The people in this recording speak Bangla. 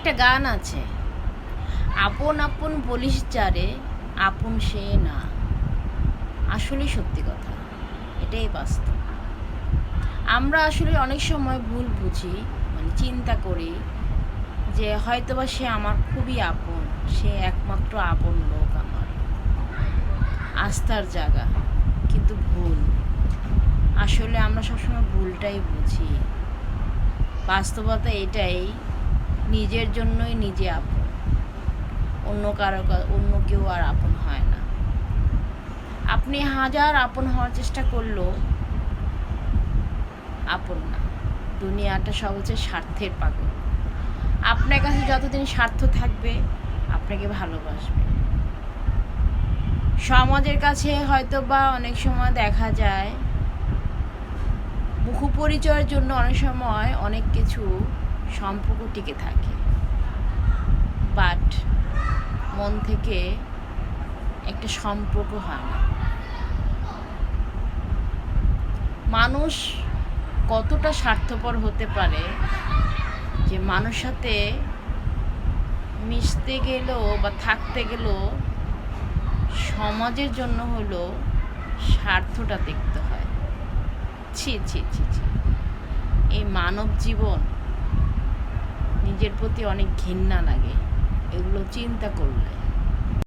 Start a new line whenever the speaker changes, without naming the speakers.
একটা গান আছে, আপন আপন বলিস যারে, আপন সে না। আসলে সত্যি কথা, এটাই বাস্তব। আমরা আসলে অনেক সময় ভুল বুঝি, মানে চিন্তা করি যে হয়তোবা সে আমার খুবই আপন, সে একমাত্র আপন লোক, আমার আস্থার জায়গা। কিন্তু ভুল। আসলে আমরা সবসময় ভুলটাই বুঝি। বাস্তবতা এটাই, নিজের জন্যই নিজে আপন, অন্য কেউ আর আপন হয় না। আপনি হাজার আপন হওয়ার চেষ্টা করলেও আপন না। দুনিয়াটা সব হচ্ছে স্বার্থের পাগল। আপনার কাছে যতদিন স্বার্থ থাকবে, আপনাকে ভালোবাসবে। সমাজের কাছে হয়তো বা অনেক সময় দেখা যায় মুখ পরিচয়ের জন্য অনেক সময় অনেক কিছু সম্পর্ক টিকে থাকে, বাট মন থেকে একটা সম্পর্ক হয় না। মানুষ কতটা স্বার্থপর হতে পারে যে মানুষ সাথে মিশতে গেলেও বা থাকতে গেলেও সমাজের জন্য হলো স্বার্থটা দেখতে হয়। ছি ছি ছি ছি, এই মানব জীবন, নিজের প্রতি অনেক ঘৃণা লাগে এগুলো চিন্তা করলে।